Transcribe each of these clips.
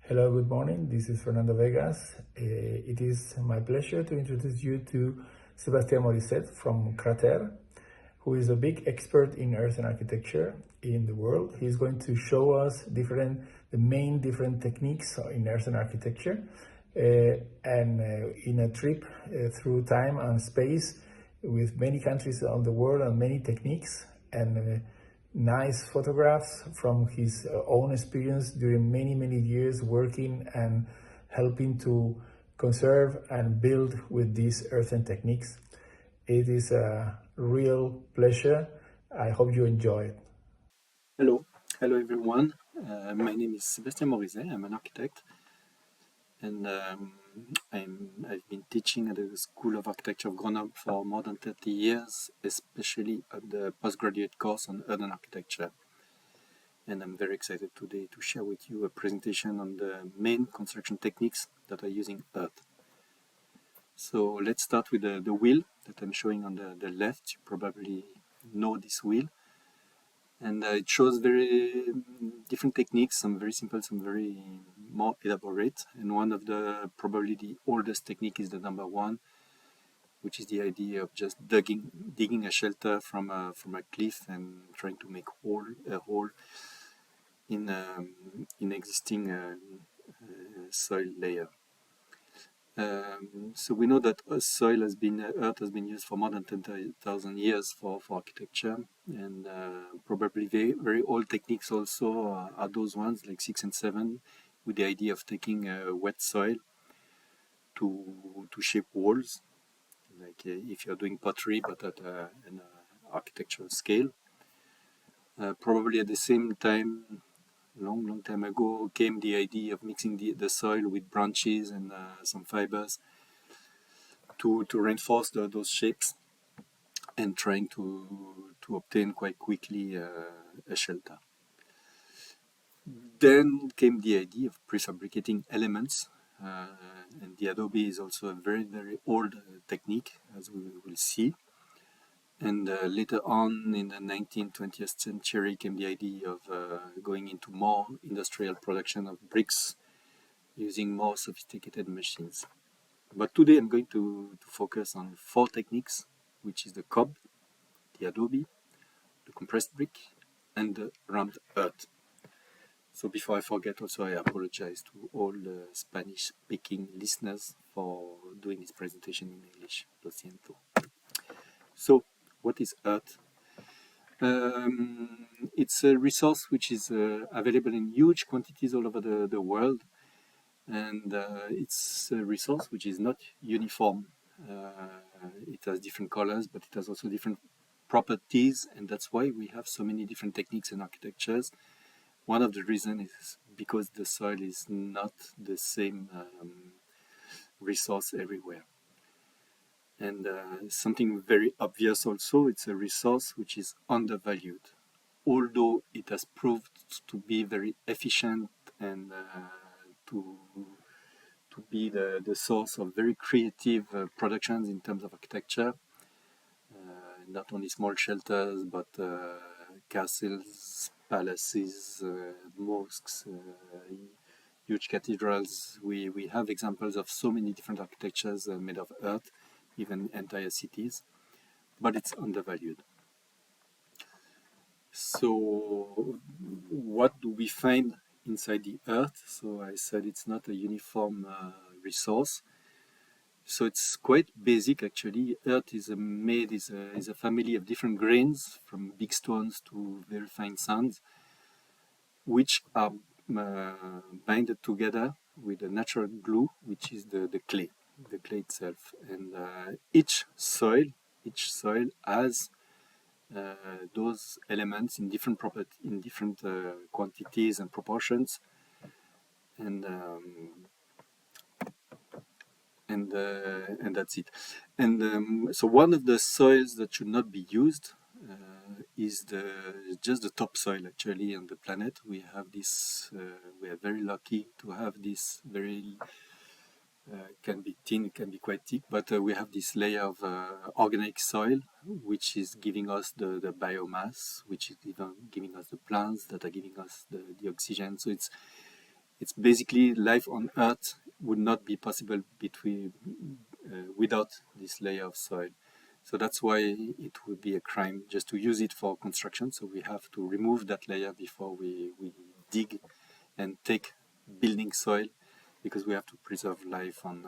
Hello, good morning. This is Fernando Vegas. It is my pleasure to introduce you to Sébastien Moriset from DSAterre, who is a big expert in earthen architecture in the world. He's going to show us the main different techniques in earthen architecture and in a trip through time and space with many countries around the world and many techniques and nice photographs from his own experience during many years working and helping to conserve and build with these earthen techniques. It is a real pleasure. I hope you enjoy it. Hello everyone. My name is Sébastien Moriset. I'm an architect, and I've been teaching at the School of Architecture of Grenoble for more than 30 years, especially at the postgraduate course on earthen architecture. And I'm very excited today to share with you a presentation on the main construction techniques that are using earth. So let's start with the wheel that I'm showing on the left. You probably know this wheel. And it shows very different techniques, some very simple, some very more elaborate. And one of probably the oldest technique is the number one, which is the idea of just digging a shelter from a cliff and trying to make a hole in existing soil layer. So we know that earth has been used for more than 10,000 years for architecture, and probably very old techniques also are those ones like 6 and 7, with the idea of taking wet soil to shape walls, like if you're doing pottery, but at an architectural scale. Probably at the same time, long time ago, came the idea of mixing the soil with branches and some fibers to reinforce those shapes and trying to obtain quite quickly a shelter. Then came the idea of prefabricating elements, and the adobe is also a very old technique, as we will see. And later on in the 19th, 20th century came the idea of going into more industrial production of bricks using more sophisticated machines. But today I'm going to focus on 4 techniques, which is the cob, the adobe, the compressed brick, and the rammed earth. So before I forget, also I apologize to all the Spanish-speaking listeners for doing this presentation in English. Lo siento. So, what is earth? It's a resource which is available in huge quantities all over the world, and it's a resource which is not uniform. It has different colors, but it has also different properties, and that's why we have so many different techniques in architectures. One of the reasons is because the soil is not the same resource everywhere. And something very obvious also, it's a resource which is undervalued. Although it has proved to be very efficient and to be the source of very creative productions in terms of architecture, not only small shelters, but castles, palaces, mosques, huge cathedrals. We have examples of so many different architectures made of earth, even entire cities, but it's undervalued. So what do we find inside the earth? So I said it's not a uniform resource. So it's quite basic actually. Earth is a family of different grains, from big stones to very fine sands, which are binded together with a natural glue, which is the clay itself. And each soil has those elements in different quantities and proportions, and that's it. And so one of the soils that should not be used is just the topsoil actually on the planet. We have this. We are very lucky to have this very. Can be thin, can be quite thick, but we have this layer of organic soil, which is giving us the biomass, which is giving us the plants that are giving us the oxygen. So it's basically life on Earth would not be possible without this layer of soil. So that's why it would be a crime just to use it for construction. So we have to remove that layer before we dig and take building soil, because we have to preserve life on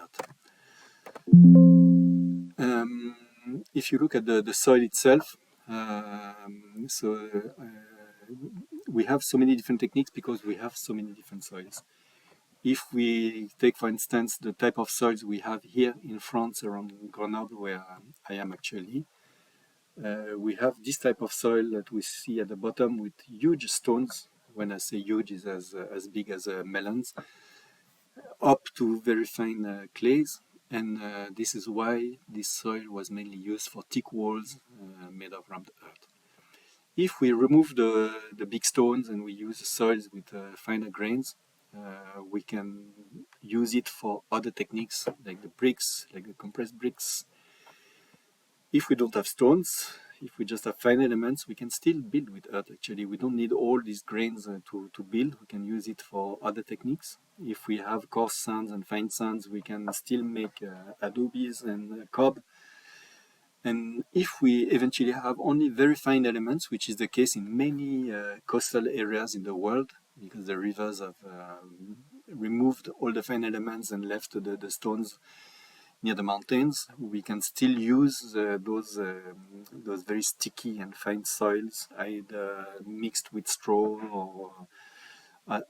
Earth. If you look at the soil itself, we have so many different techniques because we have so many different soils. If we take, for instance, the type of soils we have here in France around Grenoble, where I am actually, we have this type of soil that we see at the bottom with huge stones. When I say huge, is as big as melons, up to very fine clays. And this is why this soil was mainly used for thick walls made of rammed earth. If we remove the big stones and we use the soils with finer grains, we can use it for other techniques like the bricks, like the compressed bricks. If we don't have stones, if we just have fine elements, we can still build with earth. Actually, we don't need all these grains to build. We can use it for other techniques. If we have coarse sands and fine sands, we can still make adobes and cob. And if we eventually have only very fine elements, which is the case in many coastal areas in the world, because the rivers have removed all the fine elements and left the stones near the mountains, we can still use those very sticky and fine soils, either mixed with straw or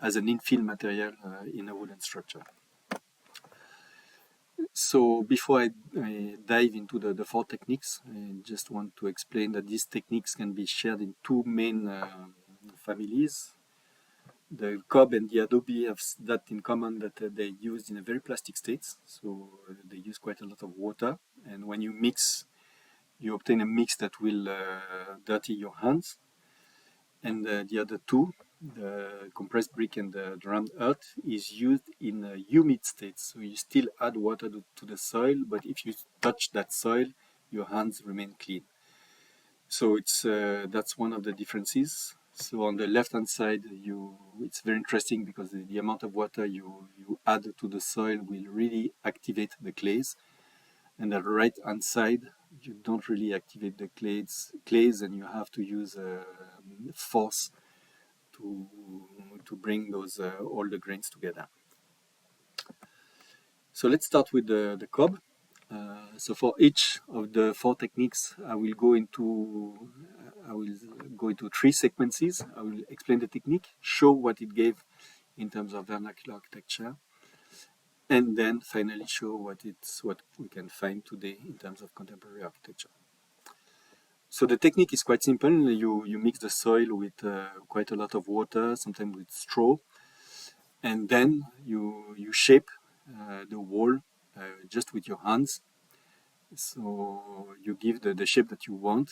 as an infill material in a wooden structure. So before I dive into the four techniques, I just want to explain that these techniques can be shared in two main families. The cob and the adobe have that in common, that they're used in a very plastic state, so they use quite a lot of water, and when you mix, you obtain a mix that will dirty your hands. And the other two, the compressed brick and the rammed earth, is used in a humid state, so you still add water to the soil, but if you touch that soil, your hands remain clean. So that's one of the differences. So on the left-hand side, it's very interesting because the amount of water you add to the soil will really activate the clays. And the right-hand side, you don't really activate the clays, and you have to use force to bring those all the grains together. So let's start with the cob. So for each of the four techniques, I will go into three sequences. I will explain the technique, show what it gave in terms of vernacular architecture, and then finally show what we can find today in terms of contemporary architecture. So the technique is quite simple. You mix the soil with quite a lot of water, sometimes with straw, and then you shape the wall just with your hands. So you give the shape that you want.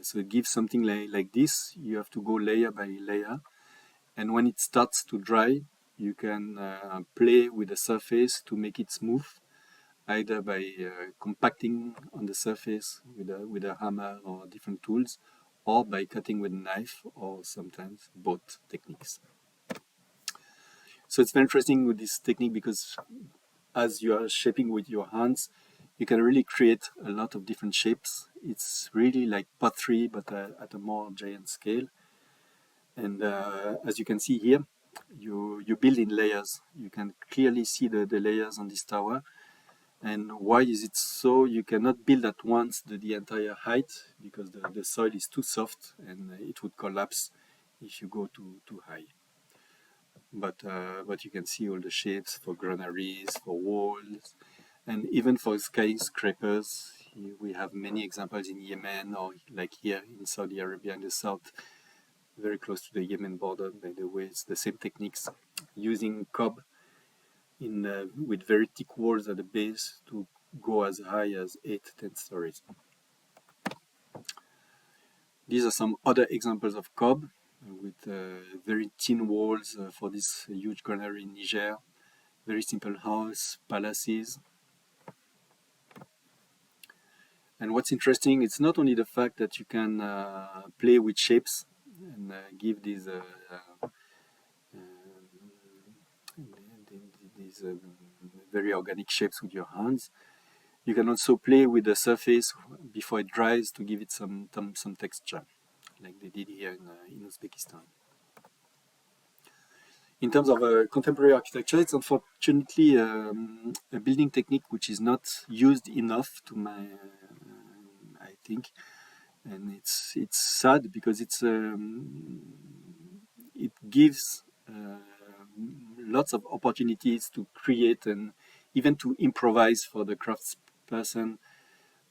So it gives something like this. You have to go layer by layer. And when it starts to dry, you can play with the surface to make it smooth, either by compacting on the surface with a hammer or different tools, or by cutting with a knife, or sometimes both techniques. So it's very interesting with this technique because as you are shaping with your hands, you can really create a lot of different shapes. It's really like pottery, but at a more giant scale. And as you can see here, you build in layers. You can clearly see the layers on this tower. And why is it so? You cannot build at once the entire height, because the soil is too soft and it would collapse if you go too high. But you can see all the shapes for granaries, for walls, and even for skyscrapers. We have many examples in Yemen, or like here in Saudi Arabia in the south, very close to the Yemen border. By the way, it's the same techniques, using cob with very thick walls at the base to go as high as 8-10 stories. These are some other examples of cob with very thin walls for this huge granary in Niger. Very simple house, palaces. And what's interesting, it's not only the fact that you can play with shapes and give these these very organic shapes with your hands. You can also play with the surface before it dries to give it some texture, like they did here in Uzbekistan. In terms of contemporary architecture, it's unfortunately a building technique which is not used enough, to my, I think, and it's sad because it gives lots of opportunities to create and even to improvise for the craftsperson,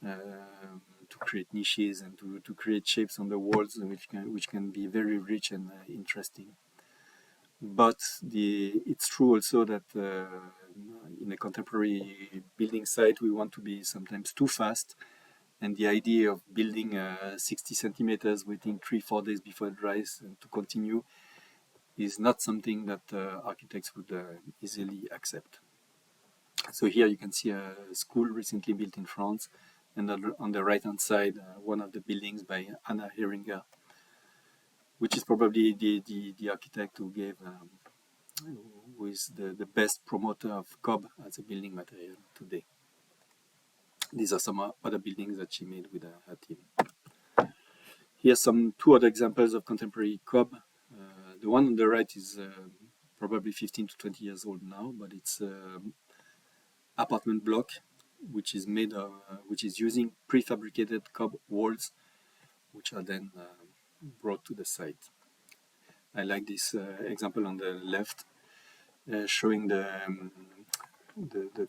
to create niches and to create shapes on the walls, which can be very rich and interesting. But it's true also that in a contemporary building site, we want to be sometimes too fast. And the idea of building 60 centimeters, waiting 3-4 days before it dries and to continue, is not something that architects would easily accept. So here you can see a school recently built in France, and on the right-hand side, one of the buildings by Anna Heringer, which is probably the architect who who is the best promoter of cob as a building material today. These are some other buildings that she made with her team. Here's two other examples of contemporary cob. The one on the right is probably 15 to 20 years old now, but it's apartment block, which is using prefabricated cob walls, which are then brought to the site. I like this example on the left, showing the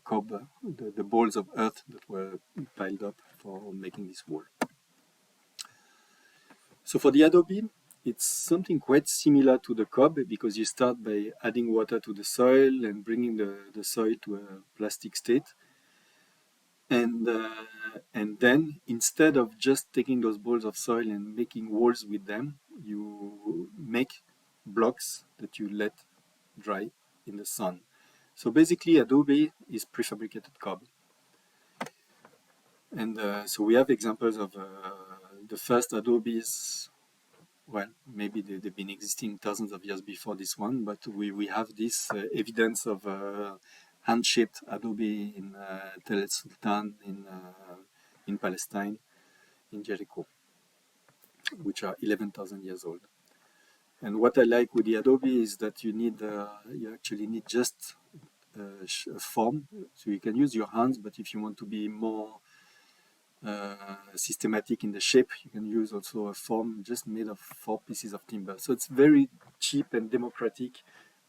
cob, the balls of earth that were piled up for making this wall. So for the adobe, it's something quite similar to the cob, because you start by adding water to the soil and bringing the soil to a plastic state. And then, instead of just taking those balls of soil and making walls with them, you make blocks that you let dry in the sun. So basically, adobe is prefabricated cob. And so we have examples of the first adobes. Well, maybe they've been existing thousands of years before this one, but we have this evidence of hand-shaped adobe in Tel El Sultan in Palestine, in Jericho, which are 11,000 years old. And what I like with the adobe is that you actually need just a form, so you can use your hands, but if you want to be more systematic in the shape, you can use also a form just made of 4 pieces of timber. So it's very cheap and democratic,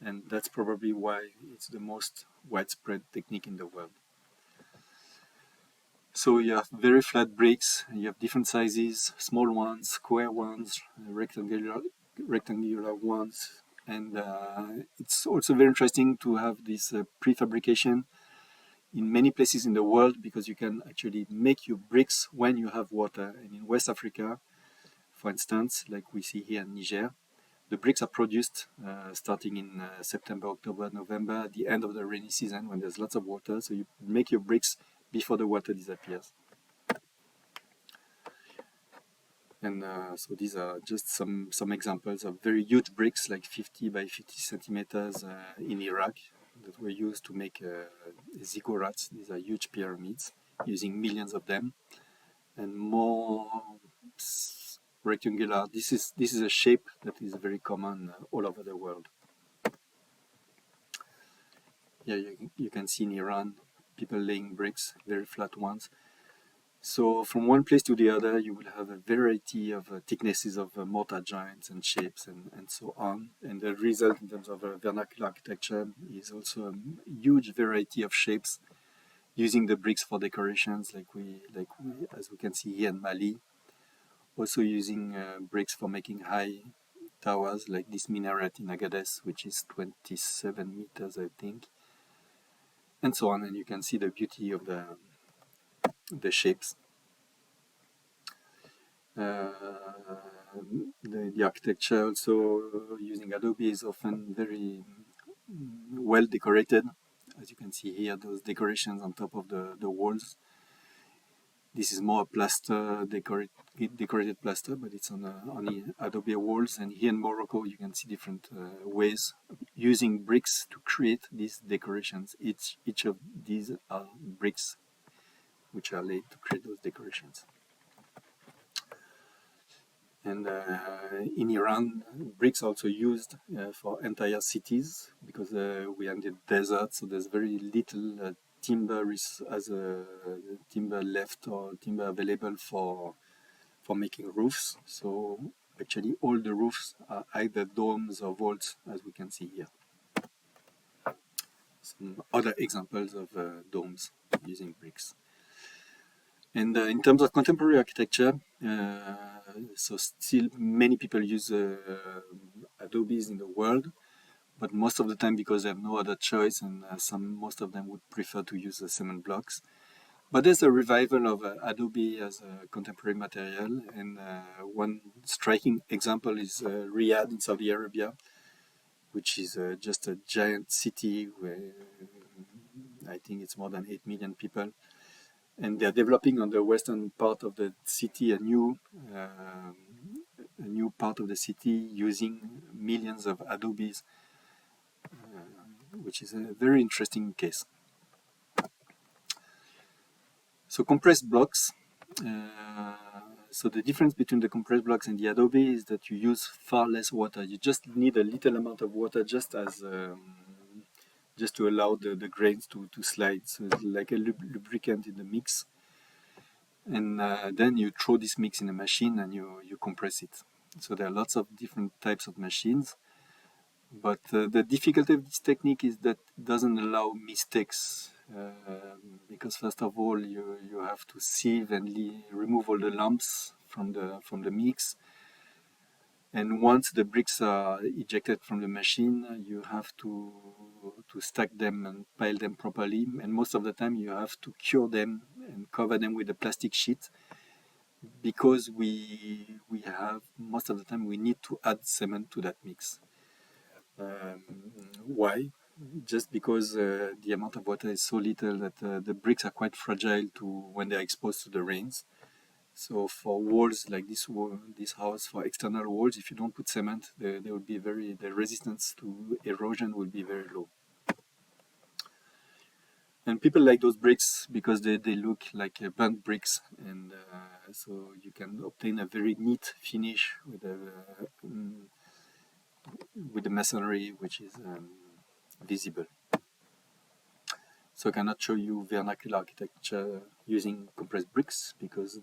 and that's probably why it's the most widespread technique in the world. So you have very flat bricks, you have different sizes, small ones, square ones, rectangular ones, and it's also very interesting to have this prefabrication in many places in the world, because you can actually make your bricks when you have water. And in West Africa, for instance, like we see here in Niger, the bricks are produced starting in September, October, November, at the end of the rainy season when there's lots of water. So you make your bricks before the water disappears. And so these are just some examples of very huge bricks, like 50 by 50 centimeters in Iraq, that were used to make ziggurats. These are huge pyramids, using millions of them, and more rectangular. This is a shape that is very common all over the world. Yeah, you can see in Iran people laying bricks, very flat ones. So from one place to the other, you will have a variety of thicknesses of mortar joints and shapes and so on. And the result in terms of vernacular architecture is also a huge variety of shapes, using the bricks for decorations, as we can see here in Mali. Also using bricks for making high towers, like this minaret in Agadez, which is 27 meters, I think, and so on. And you can see the beauty of the shapes. The architecture also using adobe is often very well decorated. As you can see here, those decorations on top of the walls. This is more a plaster, decorated plaster, but it's on the adobe walls. And here in Morocco, you can see different ways using bricks to create these decorations. Each of these are bricks which are laid to create those decorations. And in Iran, bricks are also used for entire cities because we are in the desert, so there's very little timber as a timber left or timber available for making roofs. So actually, all the roofs are either domes or vaults, as we can see here. Some other examples of domes using bricks. And in terms of contemporary architecture, so still many people use adobes in the world, but most of the time because they have no other choice, and most of them would prefer to use cement blocks. But there's a revival of adobe as a contemporary material, and one striking example is Riyadh in Saudi Arabia, which is just a giant city where I think it's more than 8 million people. And they're developing on the western part of the city a new part of the city using millions of adobes, which is a very interesting case. So compressed blocks. So the difference between the compressed blocks and the adobe is that you use far less water. You just need a little amount of water just to allow the grains to slide. So it's like a lubricant in the mix. And then you throw this mix in a machine and you compress it. So there are lots of different types of machines. But the difficulty of this technique is that it doesn't allow mistakes. Because first of all, you have to sieve and remove all the lumps from the mix. And once the bricks are ejected from the machine, you have to stack them and pile them properly. And most of the time, you have to cure them and cover them with a plastic sheet, because most of the time we need to add cement to that mix. Why? Just because the amount of water is so little that the bricks are quite fragile when they are exposed to the rains. So for walls like this house, for external walls, if you don't put cement, the resistance to erosion will be very low. And people like those bricks because they look like burnt bricks, and so you can obtain a very neat finish with the masonry, which is visible. So I cannot show you vernacular architecture using compressed bricks because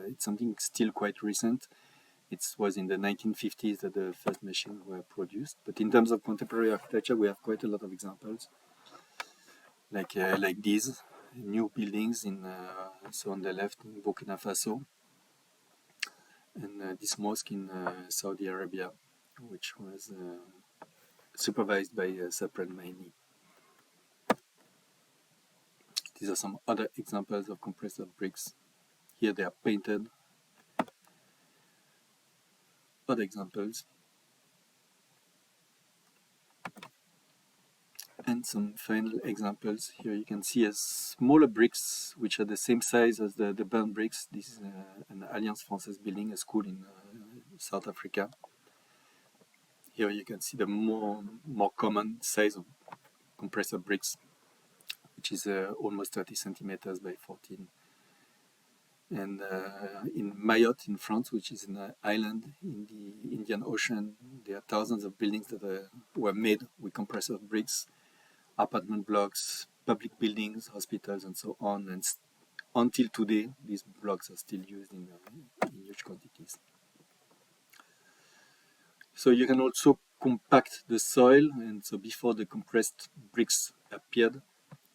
it's something still quite recent. It was in the 1950s that the first machines were produced. But in terms of contemporary architecture, we have quite a lot of examples, like these new buildings so on the left in Burkina Faso, and this mosque in Saudi Arabia, which was supervised by Sapran Maini. These are some other examples of compressed bricks. Here they are painted. Other examples. And some final examples. Here you can see smaller bricks which are the same size as the burnt bricks. This is an Alliance Française building, a school in South Africa. Here you can see the more common size of compressor bricks, which is almost 30 centimeters by 14. And in Mayotte in France, which is an island in the Indian Ocean, there are thousands of buildings that were made with compressor bricks, apartment blocks, public buildings, hospitals, and so on. And until today, these blocks are still used in huge quantities. So you can also compact the soil, and so before the compressed bricks appeared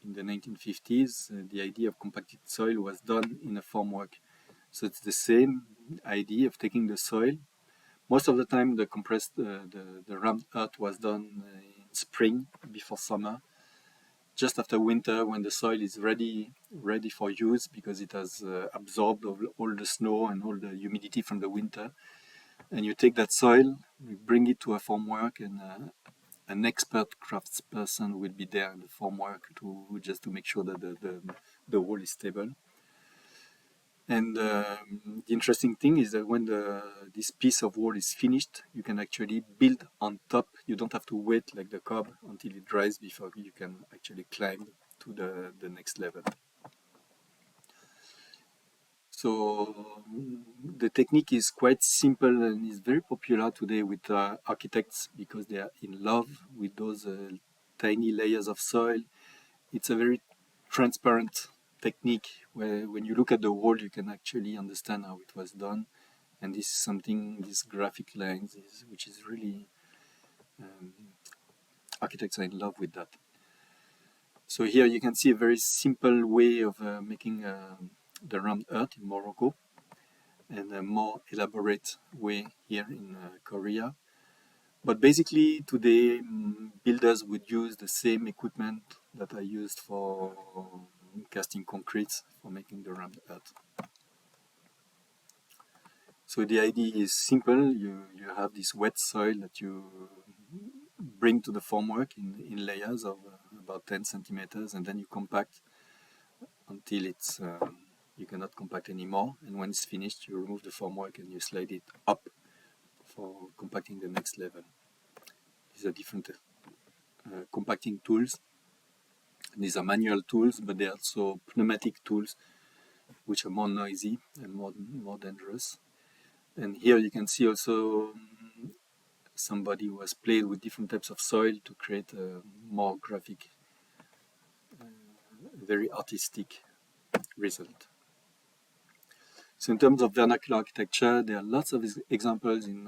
in the 1950s, the idea of compacted soil was done in a formwork. So it's the same idea of taking the soil. Most of the time, the compressed, the rammed earth was done in spring before summer, just after winter when the soil is ready for use because it has absorbed all the snow and all the humidity from the winter. And you take that soil, you bring it to a formwork, and an expert craftsperson will be there in the formwork to make sure that the wall is stable. And the interesting thing is that when this piece of wall is finished, you can actually build on top. You don't have to wait like the cob until it dries before you can actually climb to the next level. So the technique is quite simple and is very popular today with architects because they are in love with those tiny layers of soil. It's a very transparent technique where when you look at the wall, you can actually understand how it was done. And this is something, this graphic lines, which is really, architects are in love with that. So here you can see a very simple way of making the rammed earth in Morocco, and a more elaborate way here in Korea. But basically today builders would use the same equipment that I used for casting concrete for making the rammed earth. So the idea is simple. You have this wet soil that you bring to the formwork in layers of about 10 centimeters, and then you compact until it's you cannot compact anymore. And when it's finished, you remove the formwork and you slide it up for compacting the next level. These are different compacting tools. These are manual tools, but they're also pneumatic tools, which are more noisy and more dangerous. And here you can see also somebody who has played with different types of soil to create a more graphic, very artistic result. So in terms of vernacular architecture, there are lots of examples in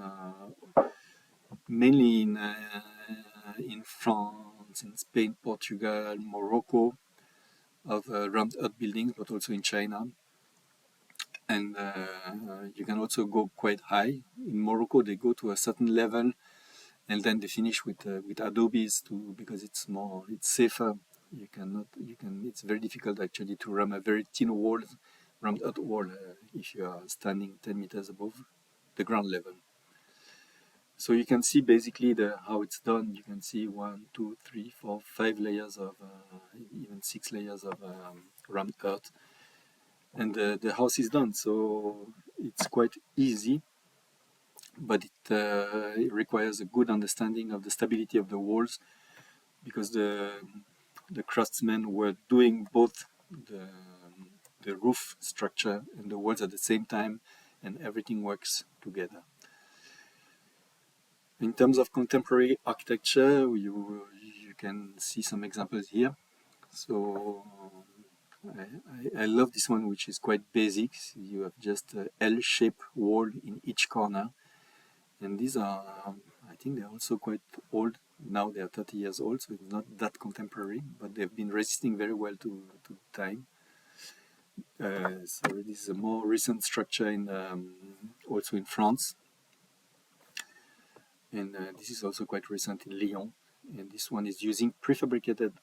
mainly in France, in Spain, Portugal, Morocco, of rammed earth buildings, but also in China. And you can also go quite high. In Morocco, they go to a certain level, and then they finish with adobes because it's safer. It's very difficult actually to ram a very thin wall, rammed earth wall, if you are standing 10 meters above the ground level. So you can see basically how it's done. You can see 1, 2, 3, 4, 5 layers of, even 6 layers of rammed earth. And the house is done. So it's quite easy, but it requires a good understanding of the stability of the walls, because the craftsmen were doing both the roof structure and the walls at the same time, and everything works together. In terms of contemporary architecture, you can see some examples here. So I love this one, which is quite basic. You have just an L-shaped wall in each corner. And these are, I think they're also quite old. Now they are 30 years old, so it's not that contemporary, but they've been resisting very well to time. So this is a more recent structure also in France. And this is also quite recent in Lyon. And this one is using prefabricated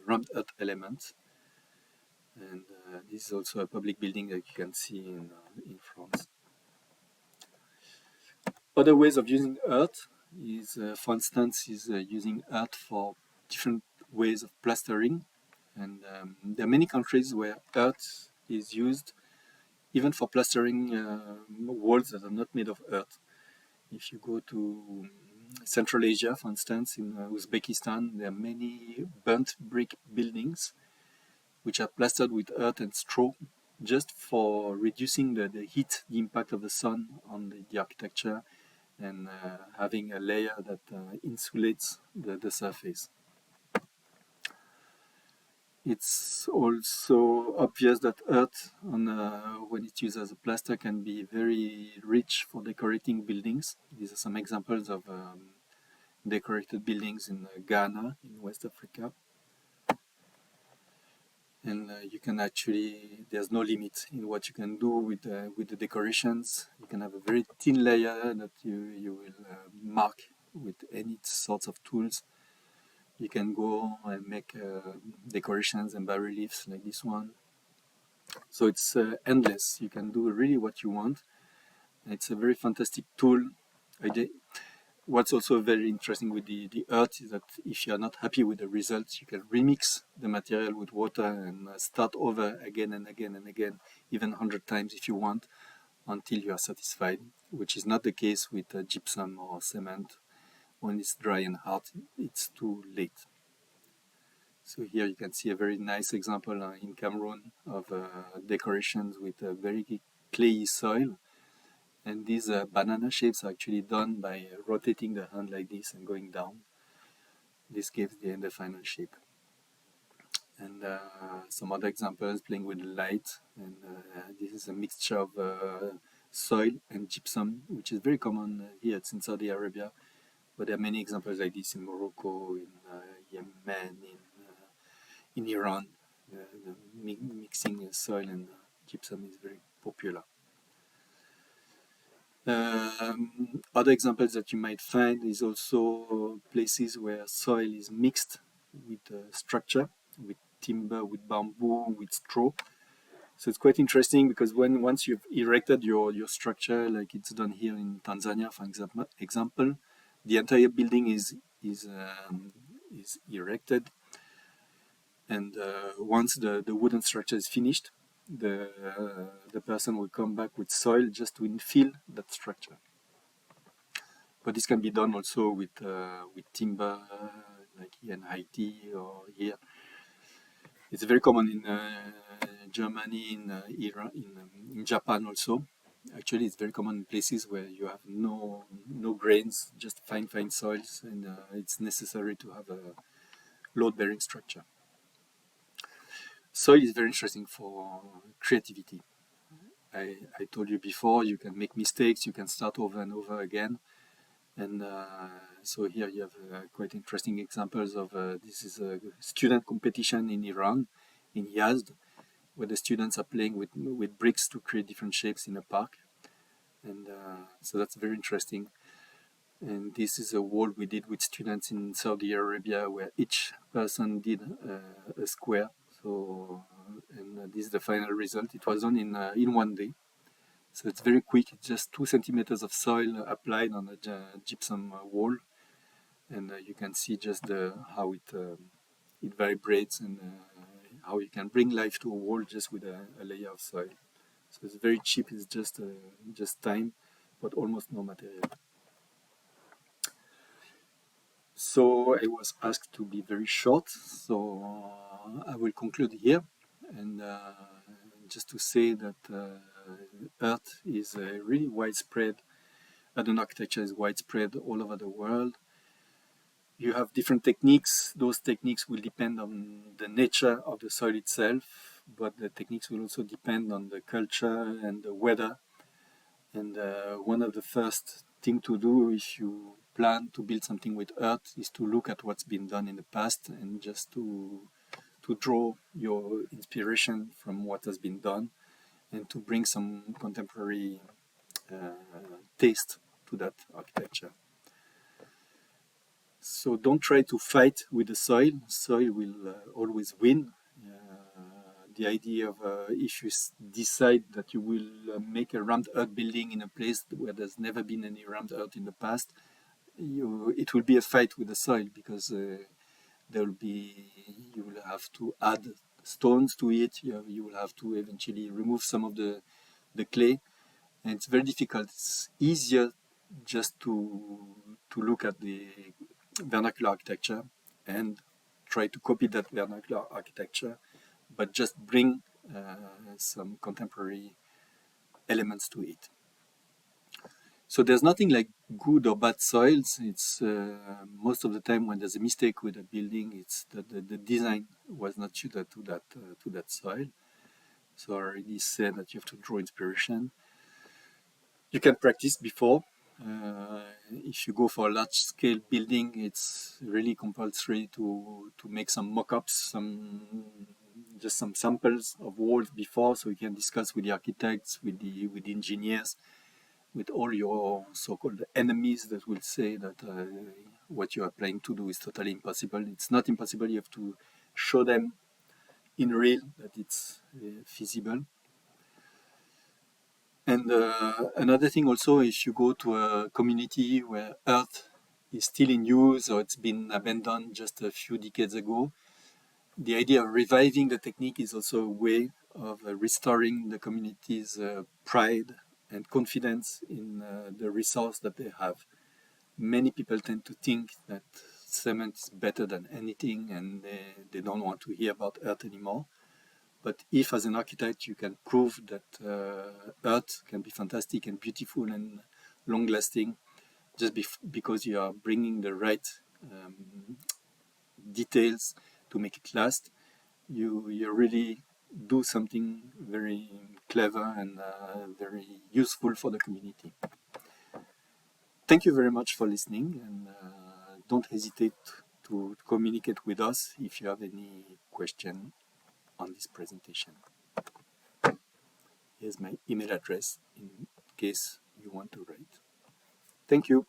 rammed earth elements. And this is also a public building that you can see in France. Other ways of using earth is, for instance, using earth for different ways of plastering. And there are many countries where earth is used even for plastering walls that are not made of earth. If you go to Central Asia, for instance, in Uzbekistan, there are many burnt brick buildings which are plastered with earth and straw, just for reducing the heat, the impact of the sun on the architecture, and having a layer that insulates the surface. It's also obvious that earth, when it's used as a plaster, can be very rich for decorating buildings. These are some examples of decorated buildings in Ghana, in West Africa. And you can actually, there's no limit in what you can do with the decorations. You can have a very thin layer that you will mark with any sorts of tools. You can go and make decorations and bas-reliefs like this one. So it's endless. You can do really what you want. It's a very fantastic tool. What's also very interesting with the earth is that if you are not happy with the results, you can remix the material with water and start over again and again and again, even 100 times if you want, until you are satisfied, which is not the case with gypsum or cement. When it's dry and hard, it's too late. So here you can see a very nice example in Cameroon of decorations with a very clayey soil. And these banana shapes are actually done by rotating the hand like this and going down. This gives the final shape. And some other examples playing with light. And this is a mixture of soil and gypsum, which is very common here in Saudi Arabia. But there are many examples like this in Morocco, in Yemen, in Iran. The mixing soil and gypsum is very popular. Other examples that you might find is also places where soil is mixed with structure, with timber, with bamboo, with straw. So it's quite interesting because once you've erected your structure, like it's done here in Tanzania, for example, the entire building is erected, and once the wooden structure is finished, the person will come back with soil just to infill that structure. But this can be done also with timber, like here in Haiti or here. It's very common in Germany, in Iran, in Japan also. Actually, it's very common in places where you have no grains, just fine soils, and it's necessary to have a load-bearing structure. Soil is very interesting for creativity. I told you before, you can make mistakes, you can start over and over again. And so here you have quite interesting examples of this is a student competition in Iran, in Yazd, where the students are playing with bricks to create different shapes in a park. And so that's very interesting. And this is a wall we did with students in Saudi Arabia, where each person did a square. So, and this is the final result. It was done in 1 day. So it's very quick. It's just 2 centimeters of soil applied on a gypsum wall, and you can see just how it vibrates and how you can bring life to a wall just with a layer of soil. So it's very cheap. It's just time, but almost no material. So I was asked to be very short, so I will conclude here, and just to say that earth is really widespread. Earthen architecture is widespread all over the world. You have different techniques. Those techniques will depend on the nature of the soil itself, but the techniques will also depend on the culture and the weather. And one of the first thing to do if you plan to build something with earth is to look at what's been done in the past and just to draw your inspiration from what has been done and to bring some contemporary taste to that architecture. So don't try to fight with the soil. Soil will always win. The idea of if you decide that you will make a rammed earth building in a place where there's never been any rammed earth in the past, it will be a fight with the soil because you will have to add stones to it. You will have to eventually remove some of the clay, and it's very difficult. It's easier just to look at the vernacular architecture and try to copy that vernacular architecture, but just bring some contemporary elements to it. So there's nothing like good or bad soils. It's most of the time when there's a mistake with a building, it's that the design was not suited to that soil. So I already said that you have to draw inspiration. You can practice before. If you go for a large-scale building, it's really compulsory to make some mock-ups, just some samples of walls before, so you can discuss with the architects, with the engineers, with all your so-called enemies that will say that what you are planning to do is totally impossible. It's not impossible. You have to show them in real that it's feasible. And another thing also, if you go to a community where earth is still in use or it's been abandoned just a few decades ago. The idea of reviving the technique is also a way of restoring the community's pride and confidence in the resource that they have. Many people tend to think that cement is better than anything and they don't want to hear about earth anymore. But if as an architect you can prove that earth can be fantastic and beautiful and long-lasting, just because you are bringing the right details to make it last, you really do something very clever and very useful for the community. Thank you very much for listening, and don't hesitate to communicate with us if you have any question on this presentation. Here's my email address in case you want to write. Thank you.